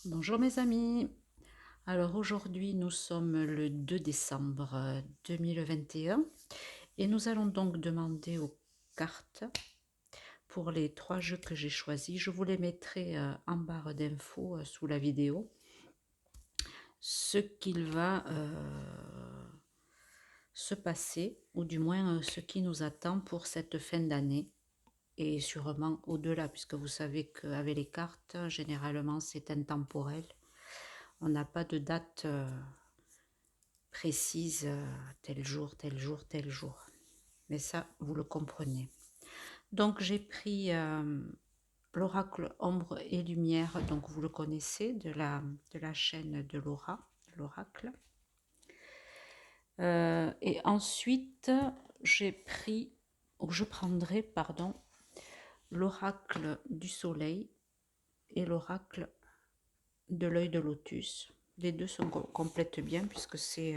Bonjour mes amis. Alors aujourd'hui nous sommes le 2 décembre 2021 et nous allons donc demander aux cartes pour les 3 jeux que j'ai choisis. Je vous les mettrai en barre d'infos sous la vidéo. Ce qu'il va se passer, ou du moins ce qui nous attend pour cette fin d'année et sûrement au-delà, puisque vous savez qu'avec les cartes, généralement c'est intemporel. On n'a pas de date précise, tel jour, tel jour, tel jour. Mais ça, vous le comprenez. Donc j'ai pris l'oracle ombre et lumière, donc vous le connaissez, de la chaîne de Laura, l'oracle. Et ensuite, j'ai pris, ou je prendrai, pardon, l'oracle du soleil et l'oracle de l'œil de lotus. Les deux se complètent bien puisque c'est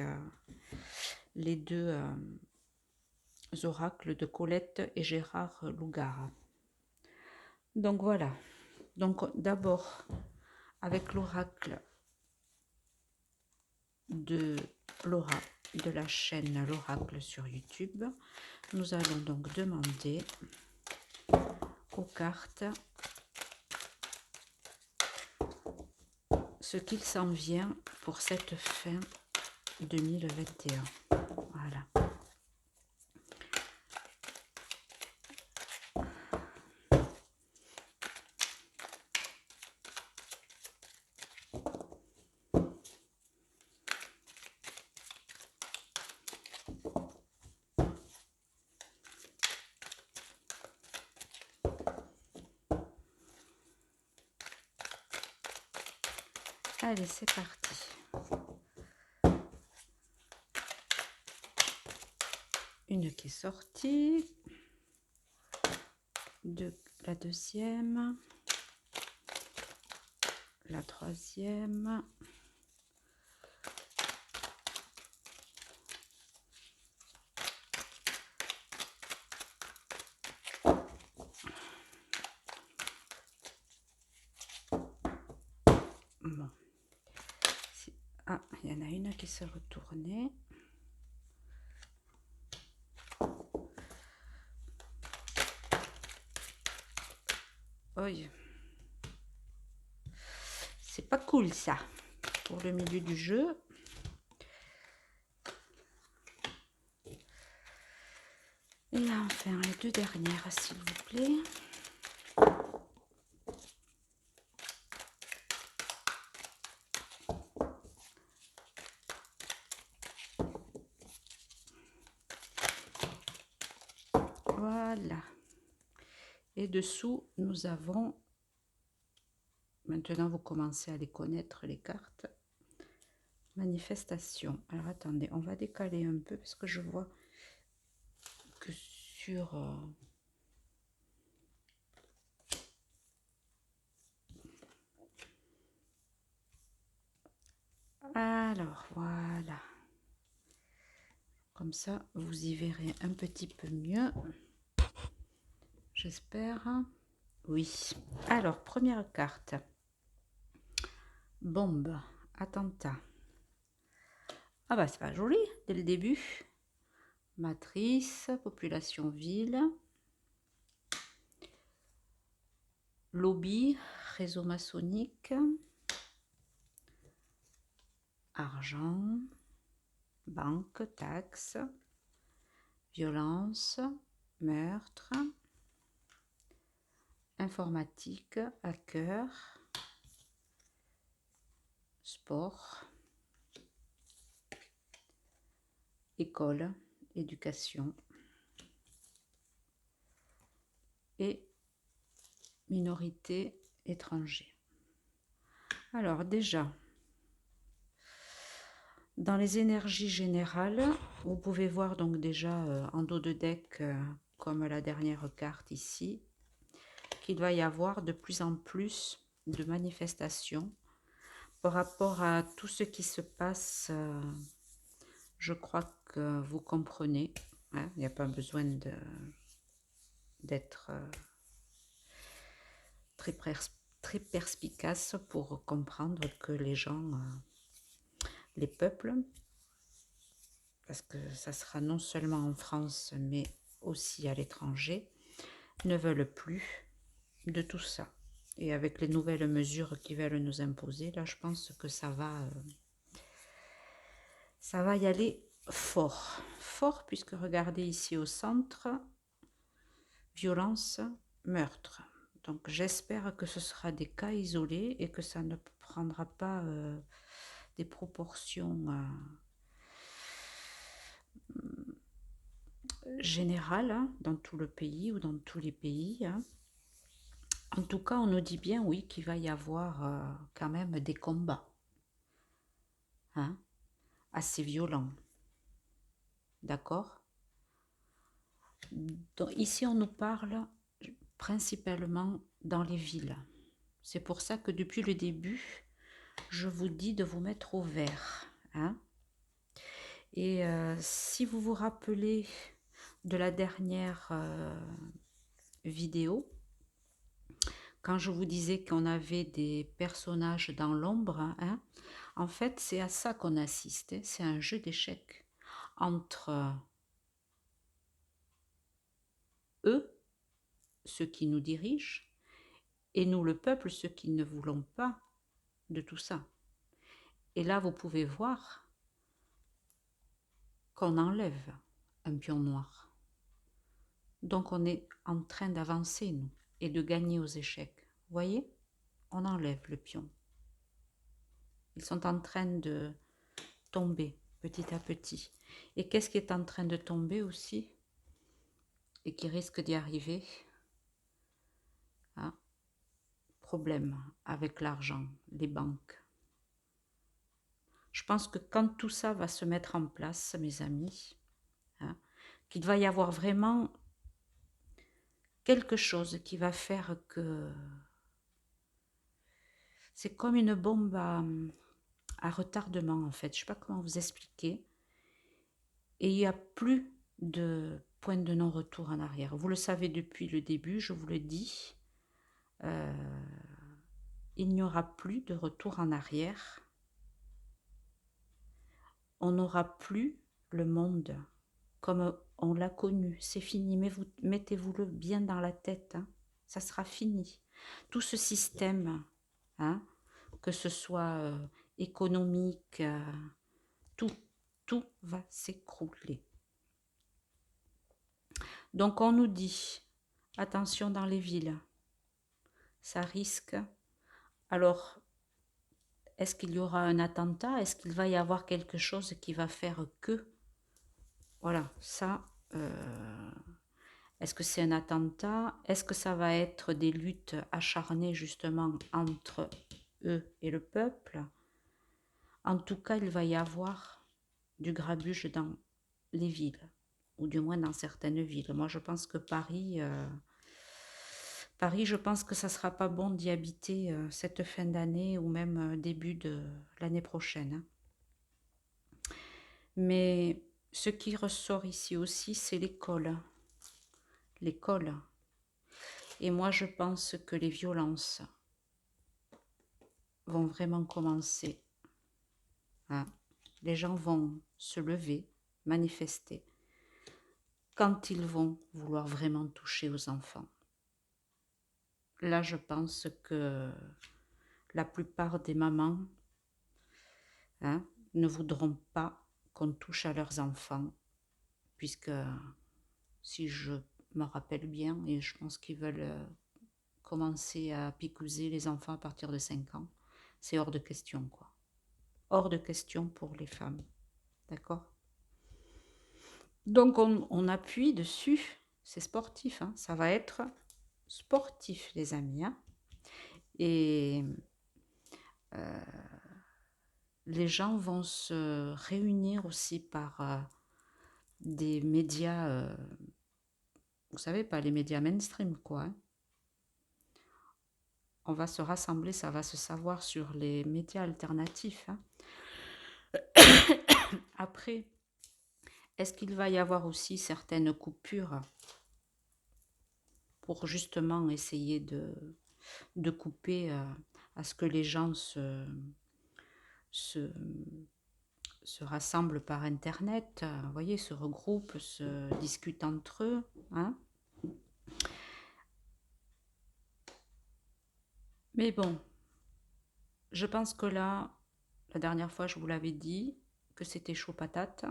les deux oracles de Colette et Gérard Lougara. Donc voilà. Donc d'abord, avec l'oracle de Laura de la chaîne L'Oracle sur YouTube, nous allons donc demander aux cartes ce qu'il s'en vient pour cette fin 2021. Voilà. Allez, c'est parti. Une qui est sortie, la deuxième, la troisième, bon. Ah, il y en a une qui s'est retournée. Oui. C'est pas cool ça pour le milieu du jeu. Et enfin les deux dernières s'il vous plaît. Voilà. Et dessous nous avons, maintenant vous commencez à les connaître les cartes, manifestation. Alors attendez, on va décaler un peu parce que je vois que sur alors voilà, comme ça vous y verrez un petit peu mieux, j'espère. Oui. Alors première carte, bombe, attentat. Ah bah c'est pas joli dès le début. Matrice, population ville, lobby, réseau maçonnique, argent, banque, taxes, violence, meurtre, informatique, hacker, sport, école, éducation et minorité étrangère. Alors déjà, dans les énergies générales, vous pouvez voir donc déjà en dos de deck, comme la dernière carte ici, qu'il va y avoir de plus en plus de manifestations par rapport à tout ce qui se passe. Je crois que vous comprenez, hein, il n'y a pas besoin d'être très très perspicace pour comprendre que les gens, les peuples, parce que ça sera non seulement en France, mais aussi à l'étranger, ne veulent plus de tout ça. Et avec les nouvelles mesures qu'ils veulent nous imposer, là, je pense que ça va y aller fort. Fort, puisque regardez ici au centre, violence, meurtre. Donc j'espère que ce sera des cas isolés et que ça ne prendra pas des proportions générales, hein, dans tout le pays ou dans tous les pays, hein. En tout cas, on nous dit bien, oui, qu'il va y avoir quand même des combats, hein, assez violents. D'accord? Donc, ici, on nous parle principalement dans les villes. C'est pour ça que depuis le début, je vous dis de vous mettre au vert, hein. Et si vous vous rappelez de la dernière vidéo, quand je vous disais qu'on avait des personnages dans l'ombre, hein, en fait, c'est à ça qu'on assiste, hein. C'est un jeu d'échecs entre eux, ceux qui nous dirigent, et nous, le peuple, ceux qui ne voulons pas de tout ça. Et là, vous pouvez voir qu'on enlève un pion noir. Donc, on est en train d'avancer, nous, et de gagner aux échecs. Vous voyez? On enlève le pion. Ils sont en train de tomber petit à petit. Et qu'est-ce qui est en train de tomber aussi et qui risque d'y arriver? Hein? Problème avec l'argent, les banques. Je pense que quand tout ça va se mettre en place, mes amis, hein, qu'il va y avoir vraiment quelque chose qui va faire que c'est comme une bombe à retardement, en fait. Je ne sais pas comment vous expliquer. Et il n'y a plus de point de non-retour en arrière. Vous le savez depuis le début, je vous le dis. Il n'y aura plus de retour en arrière. On n'aura plus le monde comme on l'a connu. C'est fini, mais vous mettez-vous-le bien dans la tête. Hein. Ça sera fini. Tout ce système, hein, que ce soit économique, tout va s'écrouler. Donc on nous dit, attention dans les villes, ça risque. Alors, est-ce qu'il y aura un attentat? Est-ce qu'il va y avoir quelque chose qui va faire que... Voilà, ça... est-ce que c'est un attentat? Est-ce que ça va être des luttes acharnées justement entre eux et le peuple? En tout cas, il va y avoir du grabuge dans les villes, ou du moins dans certaines villes. Moi, je pense que Paris, je pense que ça ne sera pas bon d'y habiter cette fin d'année ou même début de l'année prochaine. Hein. Mais ce qui ressort ici aussi, c'est l'école. L'école. Et moi, je pense que les violences vont vraiment commencer. Hein. Les gens vont se lever, manifester, quand ils vont vouloir vraiment toucher aux enfants. Là, je pense que la plupart des mamans, hein, ne voudront pas qu'on touche à leurs enfants, puisque si je me rappelle bien, et je pense qu'ils veulent commencer à picouser les enfants à partir de 5 ans, c'est hors de question, quoi. Hors de question pour les femmes, d'accord? Donc on appuie dessus, c'est sportif, hein, ça va être sportif, les amis, hein. Et les gens vont se réunir aussi par des médias, vous savez, pas les médias mainstream, quoi. Hein. On va se rassembler, ça va se savoir sur les médias alternatifs. Hein. Après, est-ce qu'il va y avoir aussi certaines coupures pour justement essayer de de couper à ce que les gens se, se rassemblent par Internet, vous voyez, se regroupent, se discutent entre eux, hein. Mais bon, je pense que là, la dernière fois, je vous l'avais dit, que c'était chaud patate.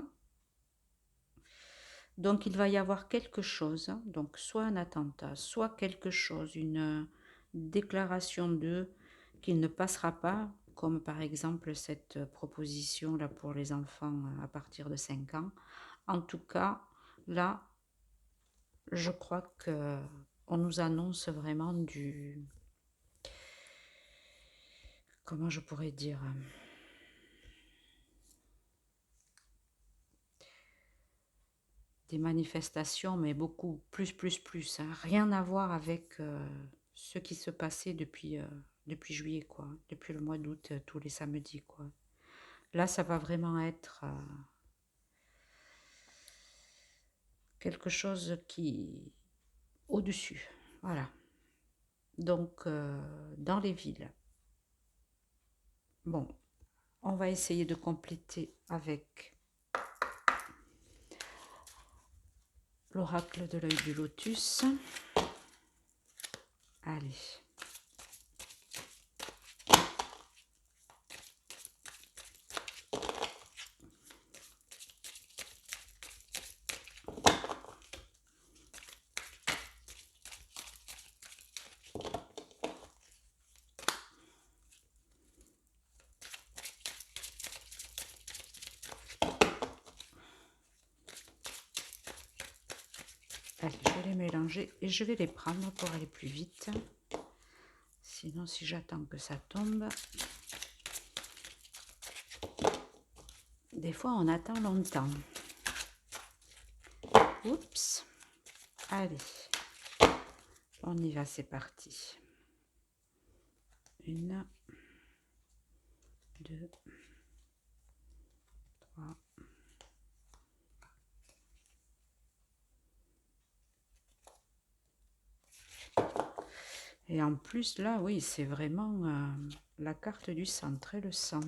Donc, il va y avoir quelque chose, donc soit un attentat, soit quelque chose, une déclaration de qu'il ne passera pas, comme par exemple cette proposition-là pour les enfants à partir de 5 ans. En tout cas, là, je crois que on nous annonce vraiment du... Comment je pourrais dire? Des manifestations, mais beaucoup plus, hein. Rien à voir avec ce qui se passait depuis juillet, quoi. Depuis le mois d'août, tous les samedis, quoi. Là, ça va vraiment être quelque chose qui... au-dessus, voilà. Donc, dans les villes. Bon, on va essayer de compléter avec l'oracle de l'œil du lotus. Allez. Allez, je vais les mélanger et je vais les prendre pour aller plus vite. Sinon, si j'attends que ça tombe... Des fois, on attend longtemps. Oups. Allez. On y va, c'est parti. 1, 2, 3. Et en plus, là, oui, c'est vraiment la carte du centre et le sang.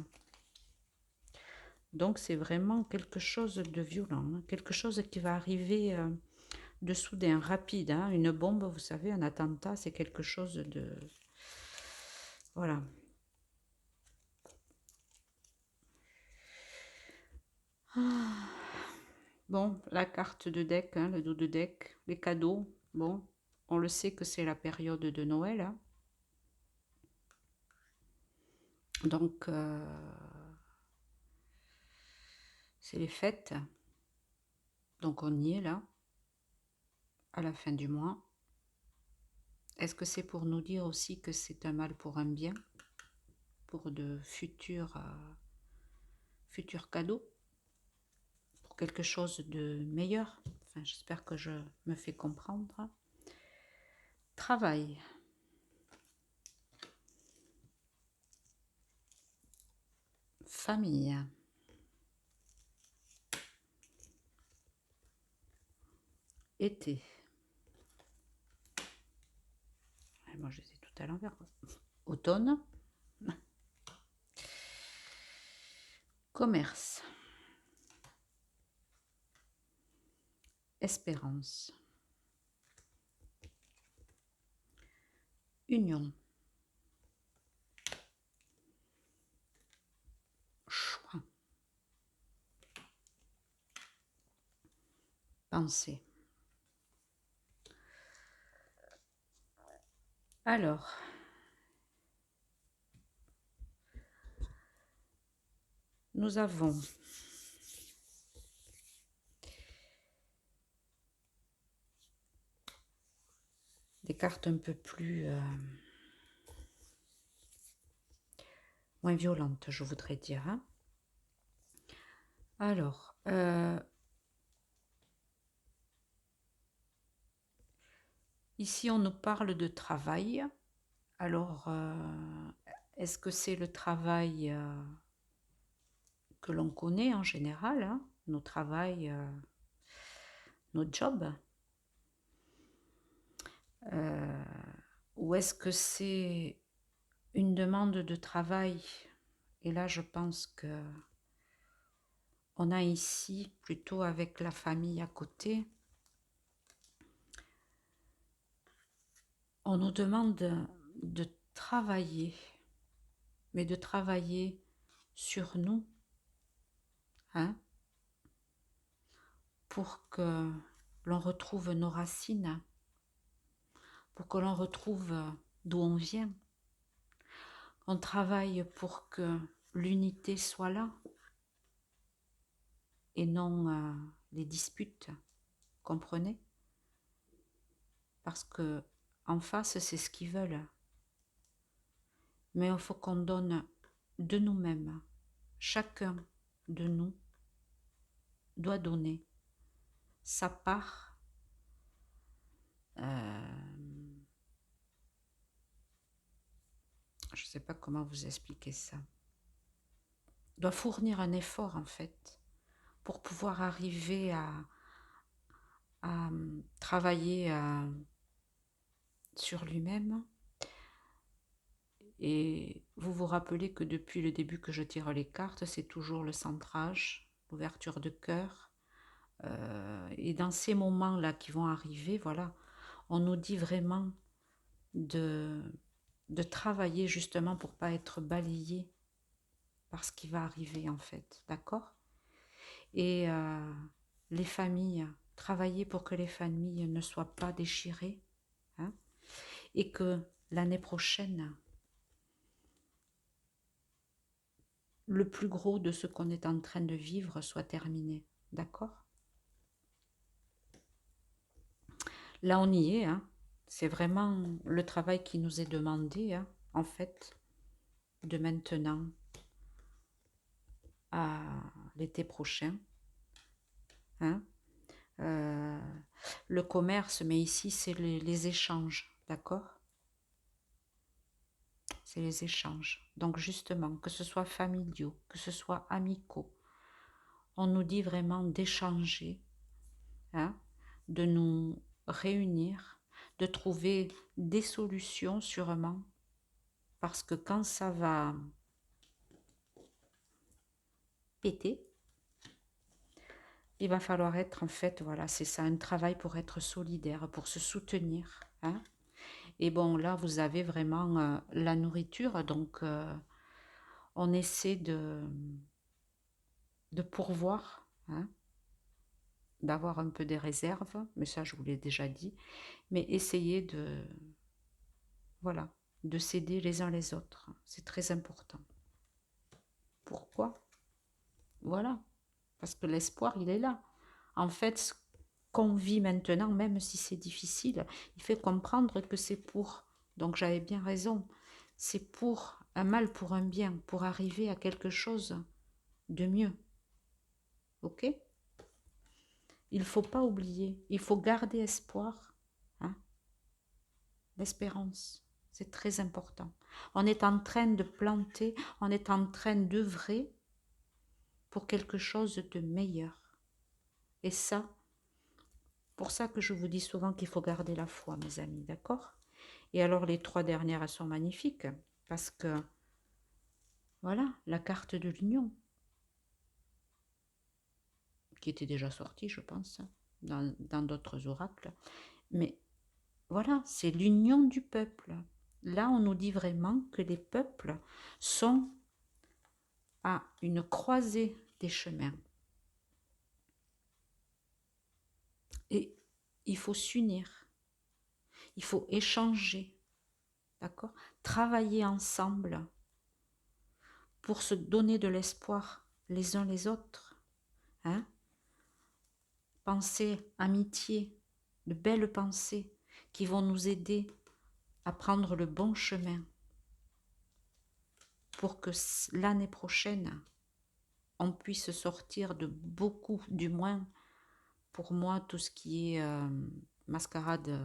Donc, c'est vraiment quelque chose de violent, hein, quelque chose qui va arriver de soudain, rapide. Hein, une bombe, vous savez, un attentat, c'est quelque chose de... Voilà. Ah. Bon, la carte de deck, hein, le dos de deck, les cadeaux. Bon, on le sait que c'est la période de Noël. Hein. Donc, c'est les fêtes. Donc, on y est là, à la fin du mois. Est-ce que c'est pour nous dire aussi que c'est un mal pour un bien? Pour de futurs cadeaux? Pour quelque chose de meilleur? Enfin, j'espère que je me fais comprendre. Travail. Famille. Été. Moi, je les ai tout à l'envers. Automne. Commerce. Espérance. Union. Choix. Pensée. Alors, nous avons des cartes un peu plus... moins violentes, je voudrais dire. Hein. Alors, ici, on nous parle de travail. Alors, est-ce que c'est le travail que l'on connaît en général, hein, nos travails, nos jobs, ou est-ce que c'est une demande de travail? Et là, je pense que on a ici, plutôt avec la famille à côté, on nous demande de travailler, mais de travailler sur nous, hein, pour que l'on retrouve nos racines, pour que l'on retrouve d'où on vient. On travaille pour que l'unité soit là et non les disputes, comprenez? Parce que en face, c'est ce qu'ils veulent. Mais il faut qu'on donne de nous-mêmes. Chacun de nous doit donner sa part je ne sais pas comment vous expliquer ça, doit fournir un effort en fait pour pouvoir arriver à travailler sur lui-même. Et vous vous rappelez que depuis le début que je tire les cartes, c'est toujours le centrage, l'ouverture de cœur. Et dans ces moments-là qui vont arriver, voilà, on nous dit vraiment de travailler justement pour pas être balayé par ce qui va arriver en fait, d'accord? Et les familles, travailler pour que les familles ne soient pas déchirées, hein, et que l'année prochaine, le plus gros de ce qu'on est en train de vivre soit terminé, d'accord? Là, on y est, hein. C'est vraiment le travail qui nous est demandé, hein, en fait, de maintenant à l'été prochain, hein. Le commerce, mais ici, c'est les échanges, d'accord? C'est les échanges. Donc, justement, que ce soit familiaux, que ce soit amicaux, on nous dit vraiment d'échanger, hein, de nous réunir, de trouver des solutions sûrement, parce que quand ça va péter, il va falloir être en fait, voilà, c'est ça, un travail pour être solidaire, pour se soutenir, hein. Et bon, là, vous avez vraiment la nourriture, donc on essaie de pourvoir, hein, d'avoir un peu des réserves, mais ça, je vous l'ai déjà dit, mais essayer de, voilà, de s'aider les uns les autres. C'est très important. Pourquoi? Voilà, parce que l'espoir, il est là. En fait, ce qu'on vit maintenant, même si c'est difficile, il fait comprendre que c'est pour, donc j'avais bien raison, c'est pour un mal pour un bien, pour arriver à quelque chose de mieux. Ok? Il ne faut pas oublier, il faut garder espoir, hein, l'espérance. C'est très important. On est en train de planter, on est en train d'œuvrer pour quelque chose de meilleur. Et ça, pour ça que je vous dis souvent qu'il faut garder la foi, mes amis, d'accord? Et alors les 3 dernières, elles sont magnifiques, parce que, voilà, la carte de l'union, qui était déjà sortie, je pense, dans d'autres oracles, mais voilà, c'est l'union du peuple. Là, on nous dit vraiment que les peuples sont à une croisée des chemins. Et il faut s'unir, il faut échanger, d'accord? Travailler ensemble pour se donner de l'espoir les uns les autres, hein? Pensées, amitié, de belles pensées qui vont nous aider à prendre le bon chemin pour que l'année prochaine, on puisse sortir de beaucoup, du moins pour moi, tout ce qui est mascarade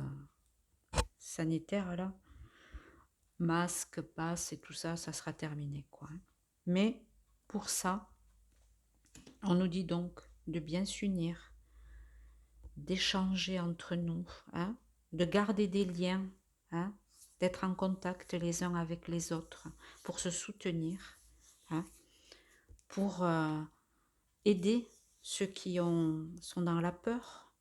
sanitaire, là, masque, passe et tout ça, ça sera terminé, quoi. Mais pour ça, on nous dit donc de bien s'unir, d'échanger entre nous, hein, de garder des liens, hein, d'être en contact les uns avec les autres, pour se soutenir, hein, pour aider ceux qui sont dans la peur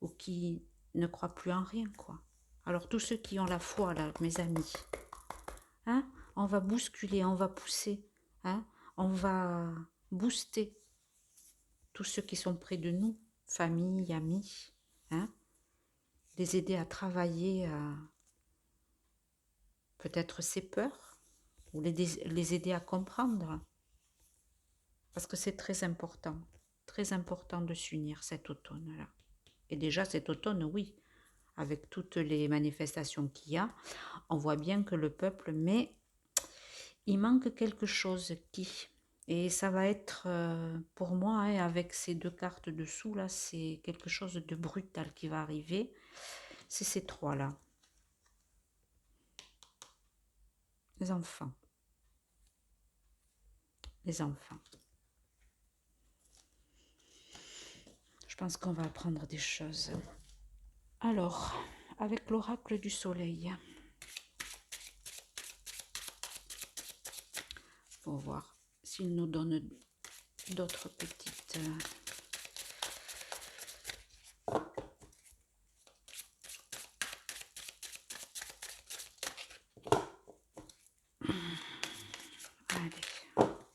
ou qui ne croient plus en rien, quoi. Alors tous ceux qui ont la foi, là, mes amis, hein, on va bousculer, on va pousser, hein, on va booster tous ceux qui sont près de nous, famille, amis, hein, les aider à travailler peut-être ses peurs, ou les aider à comprendre, parce que c'est très important de s'unir cet automne-là. Et déjà cet automne, oui, avec toutes les manifestations qu'il y a, on voit bien que le peuple, mais il manque quelque chose qui... Et ça va être, pour moi, hein, avec ces deux cartes dessous, là, c'est quelque chose de brutal qui va arriver. C'est ces trois-là. Les enfants. Les enfants. Je pense qu'on va apprendre des choses. Alors, avec l'oracle du soleil. Pour voir s'il nous donne d'autres petites... Allez,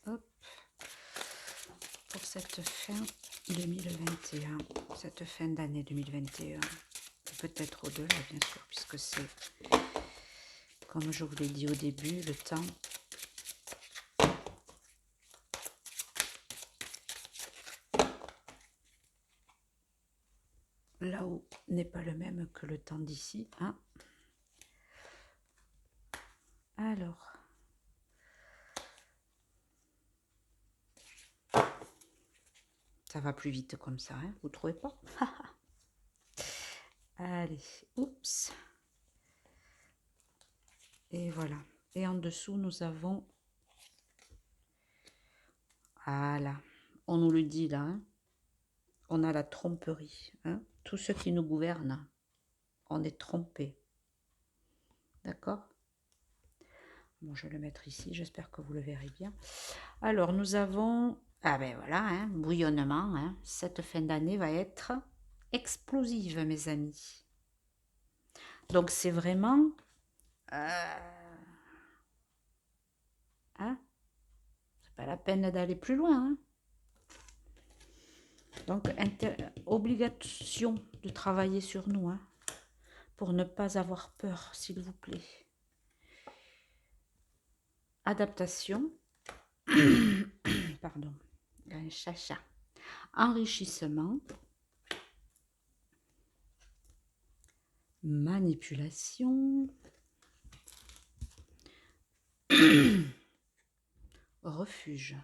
hop, pour cette fin 2021, cette fin d'année 2021, peut-être au-delà bien sûr, puisque c'est, comme je vous l'ai dit au début, le temps là-haut n'est pas le même que le temps d'ici, hein. Alors, ça va plus vite comme ça, hein, vous trouvez pas? Allez, oups. Et voilà. Et en dessous, nous avons... Voilà. On nous le dit là, hein. On a la tromperie, hein. Tous ceux qui nous gouvernent, on est trompés. D'accord? Bon, je vais le mettre ici, j'espère que vous le verrez bien. Alors, nous avons... Ah ben voilà, hein, bouillonnement, hein. Cette fin d'année va être explosive, mes amis. Donc, c'est vraiment... Hein, c'est pas la peine d'aller plus loin, hein. Donc, obligation de travailler sur nous, hein, pour ne pas avoir peur, s'il vous plaît. Adaptation. Pardon. Un chacha. Enrichissement. Manipulation. Refuge.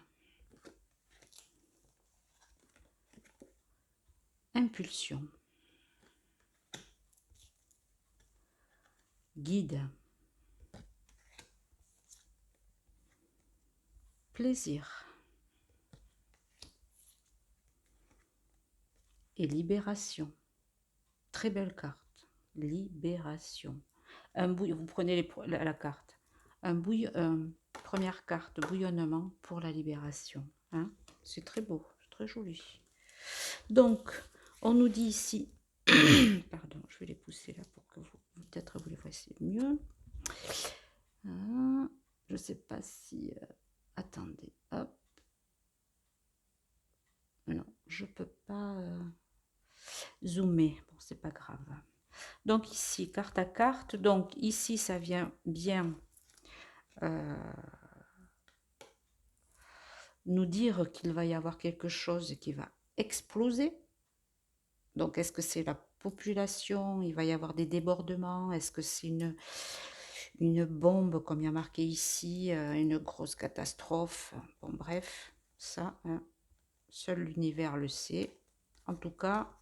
Impulsion. Guide. Plaisir. Et libération. Très belle carte. Libération. Vous prenez la carte. Première carte, bouillonnement pour la libération. Hein, c'est très beau, très joli. Donc, on nous dit ici... Pardon, je vais les pousser là pour que peut-être vous les voyez mieux. Je ne sais pas si... attendez, hop. Non, je ne peux pas zoomer. Bon, c'est pas grave. Donc ici, carte à carte. Donc ici, ça vient bien nous dire qu'il va y avoir quelque chose qui va exploser. Donc, est-ce que c'est la population? Il va y avoir des débordements? Est-ce que c'est une bombe, comme il y a marqué ici, une grosse catastrophe? Bon, bref, ça, hein, seul l'univers le sait. En tout cas,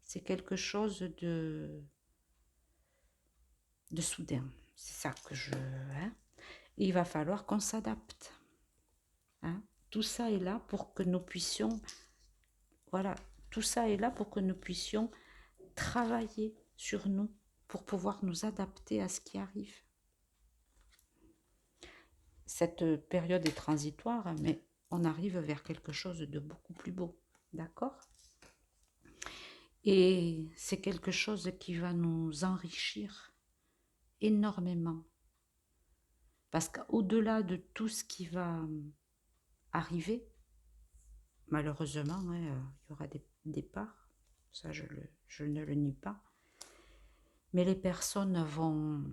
c'est quelque chose de soudain. C'est ça que je... Hein. Il va falloir qu'on s'adapte. Hein. Tout ça est là pour que nous puissions... Voilà, tout ça est là pour que nous puissions travailler sur nous pour pouvoir nous adapter à ce qui arrive. Cette période est transitoire, mais on arrive vers quelque chose de beaucoup plus beau, d'accord? Et c'est quelque chose qui va nous enrichir énormément. Parce qu'au-delà de tout ce qui va arriver, malheureusement, hein, il y aura des départs, ça je ne le nie pas, mais les personnes vont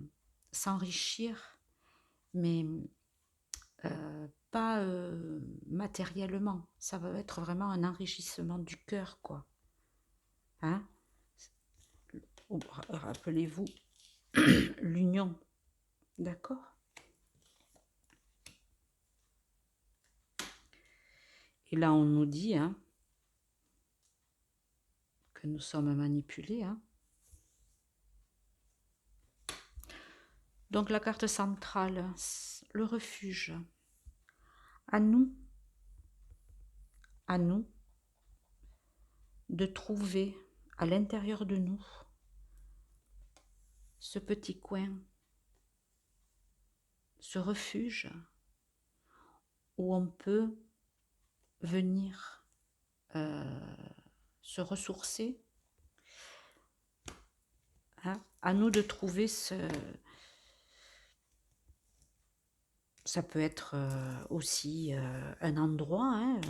s'enrichir, mais pas matériellement. Ça va être vraiment un enrichissement du cœur, quoi. Hein? Rappelez-vous l'union, d'accord? Et là, on nous dit hein, que nous sommes manipulés. Hein. Donc la carte centrale, le refuge. À nous de trouver à l'intérieur de nous ce petit coin, ce refuge où on peut venir se ressourcer. Hein. À nous de trouver ça peut être aussi un endroit, hein,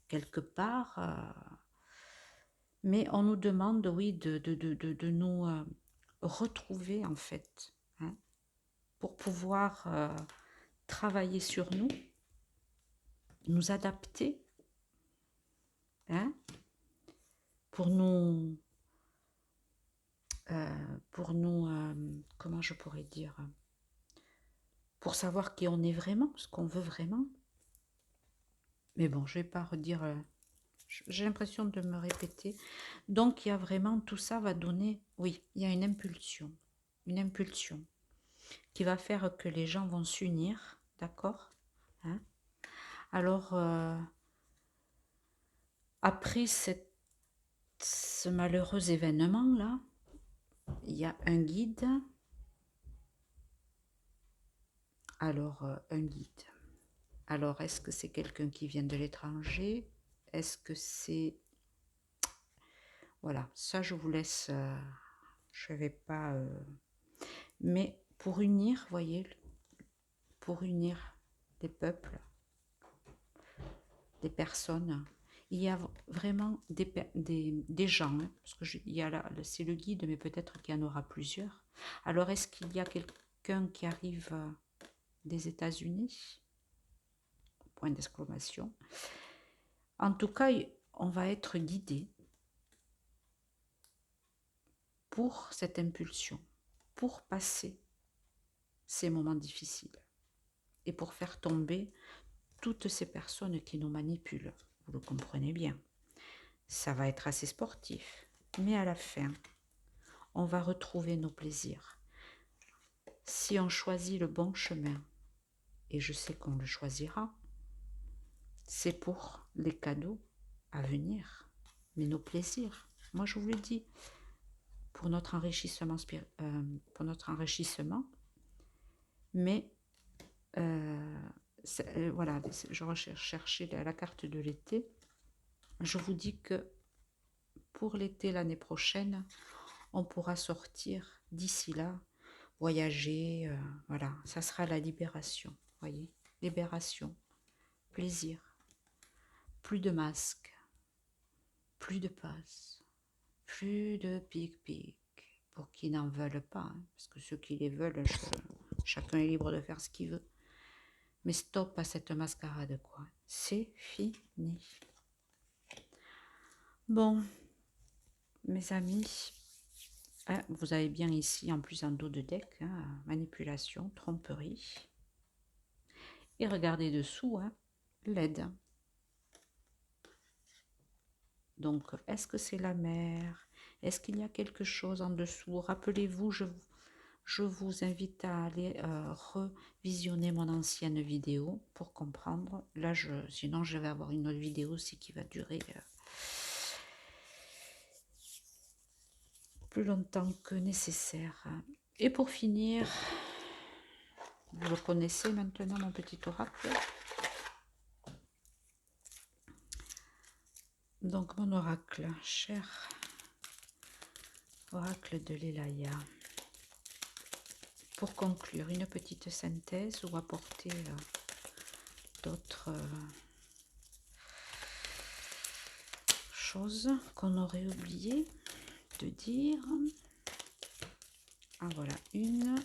quelque part, mais on nous demande, oui, de nous retrouver, en fait, hein, pour pouvoir travailler sur nous, nous adapter, hein, pour nous, comment je pourrais dire, pour savoir qui on est vraiment, ce qu'on veut vraiment. Mais bon, je ne vais pas redire, j'ai l'impression de me répéter. Donc, il y a vraiment, tout ça va donner, oui, il y a une impulsion qui va faire que les gens vont s'unir, d'accord, hein. Alors, après ce malheureux événement-là, il y a un guide. Alors, un guide. Alors, est-ce que c'est quelqu'un qui vient de l'étranger? Est-ce que c'est... Voilà, ça je vous laisse... je ne vais pas... Mais pour unir, voyez, pour unir des peuples, des personnes, il y a vraiment des gens, hein, parce que il y a là, c'est le guide, mais peut-être qu'il y en aura plusieurs. Alors, est-ce qu'il y a quelqu'un qui arrive des États-Unis? Point d'exclamation. En tout cas, on va être guidé pour cette impulsion, pour passer ces moments difficiles et pour faire tomber toutes ces personnes qui nous manipulent. Vous le comprenez bien. Ça va être assez sportif, mais à la fin, on va retrouver nos plaisirs. Si on choisit le bon chemin, et je sais qu'on le choisira, c'est pour les cadeaux à venir, mais nos plaisirs. Moi, je vous le dis, pour notre enrichissement, mais voilà, je cherchais la carte de l'été. Je vous dis que pour l'été l'année prochaine, on pourra sortir d'ici là, voyager, voilà, ça sera la libération, voyez, libération, plaisir, plus de masques, plus de passe, plus de pic-pic, pour qui n'en veulent pas, hein, parce que ceux qui les veulent, chacun est libre de faire ce qu'il veut. Mais stop à cette mascarade, quoi. C'est fini. Bon, mes amis, hein, vous avez bien ici, en plus en dos de deck, hein, manipulation, tromperie. Et regardez dessous, hein, l'aide. Donc, est-ce que c'est la mer? Est-ce qu'il y a quelque chose en dessous? Rappelez-vous, je vous invite à aller revisionner mon ancienne vidéo pour comprendre. Là, sinon, je vais avoir une autre vidéo aussi qui va durer plus longtemps que nécessaire. Et pour finir, vous le connaissez maintenant, mon petit oracle. Donc mon oracle, cher oracle de l'Elaya, pour conclure une petite synthèse ou apporter d'autres choses qu'on aurait oublié de dire. Ah voilà, une.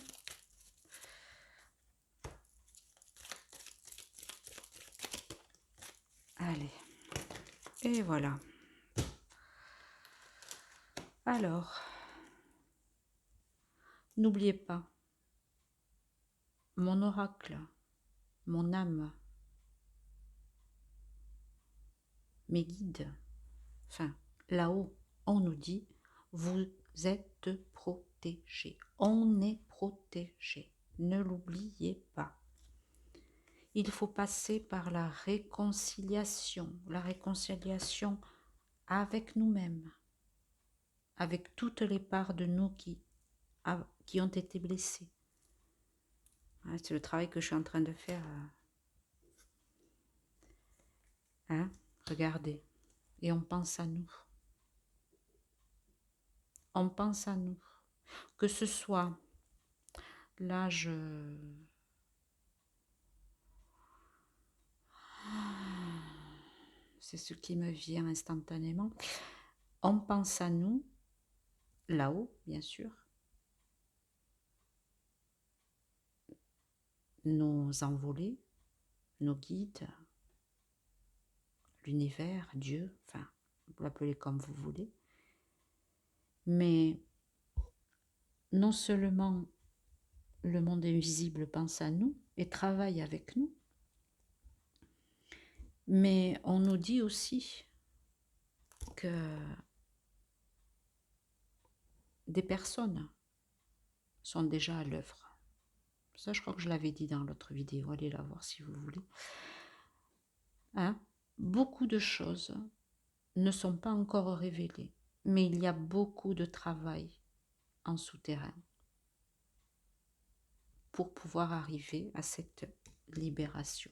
Allez, et voilà. Alors, n'oubliez pas, mon oracle, mon âme, mes guides, enfin, là-haut, on nous dit, vous êtes protégés. On est protégés. Ne l'oubliez pas. Il faut passer par la réconciliation avec nous-mêmes, avec toutes les parts de nous qui ont été blessées. C'est le travail que je suis en train de faire. Hein? Regardez. Et on pense à nous. On pense à nous. Que ce soit l'âge... C'est ce qui me vient instantanément. On pense à nous, là-haut, bien sûr. Nos envolés, nos guides, l'univers, Dieu, enfin, vous l'appelez comme vous voulez. Mais non seulement le monde invisible pense à nous et travaille avec nous, mais on nous dit aussi que des personnes sont déjà à l'œuvre. Ça, je crois que je l'avais dit dans l'autre vidéo. Allez la voir si vous voulez. Hein? Beaucoup de choses ne sont pas encore révélées, mais il y a beaucoup de travail en souterrain pour pouvoir arriver à cette libération.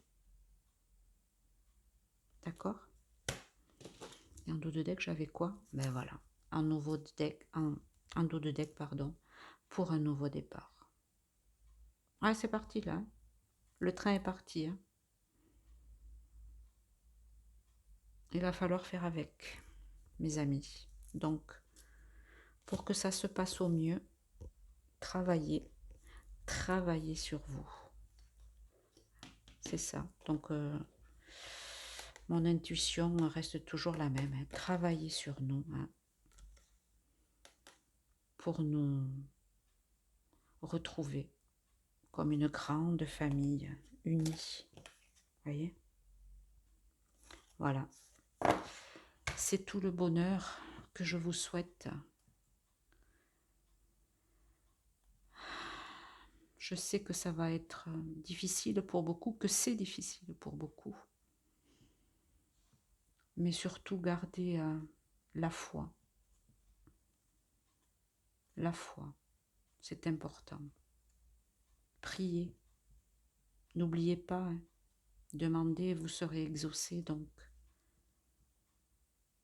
D'accord? Et en dos de deck, j'avais quoi? Ben voilà, un nouveau deck, un dos de deck, pardon, pour un nouveau départ. Ouais, c'est parti là. Le train est parti. Hein. Il va falloir faire avec, mes amis. Donc, pour que ça se passe au mieux, travaillez sur vous. C'est ça. Donc, mon intuition reste toujours la même. Hein. Travaillez sur nous. Hein, pour nous retrouver comme une grande famille unie. Voyez? Voilà. C'est tout le bonheur que je vous souhaite. Je sais que ça va être difficile pour beaucoup, que c'est difficile pour beaucoup. Mais surtout, gardez la foi. La foi, c'est important. Priez. N'oubliez pas, hein, demandez, vous serez exaucé. Donc,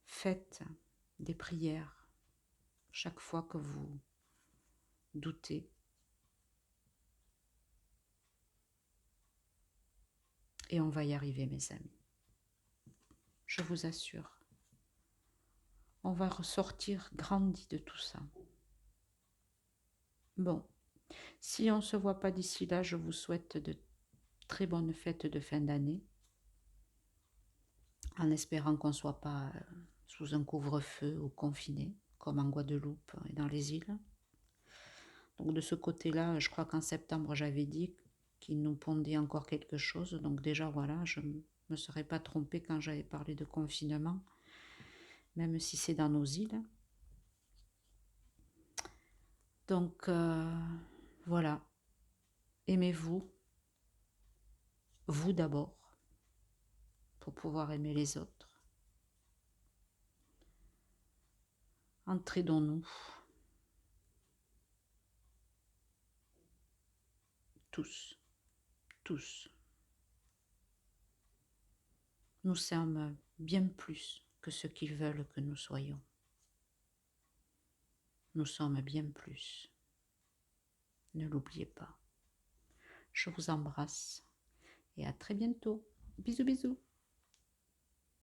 faites des prières chaque fois que vous doutez. Et on va y arriver, mes amis. Je vous assure. On va ressortir grandi de tout ça. Bon, si on ne se voit pas d'ici là, je vous souhaite de très bonnes fêtes de fin d'année. En espérant qu'on ne soit pas sous un couvre-feu ou confiné, comme en Guadeloupe et dans les îles. Donc de ce côté-là, je crois qu'en septembre, j'avais dit qu'il nous pondait encore quelque chose. Donc déjà, voilà, je ne me serais pas trompée quand j'avais parlé de confinement, même si c'est dans nos îles. Donc, voilà. Aimez-vous. Vous d'abord, pour pouvoir aimer les autres. Entraidons-nous. tous, tous. Nous sommes bien plus que ce qu'ils veulent que nous soyons. Nous sommes bien plus. Ne l'oubliez pas. Je vous embrasse et à très bientôt. Bisous bisous.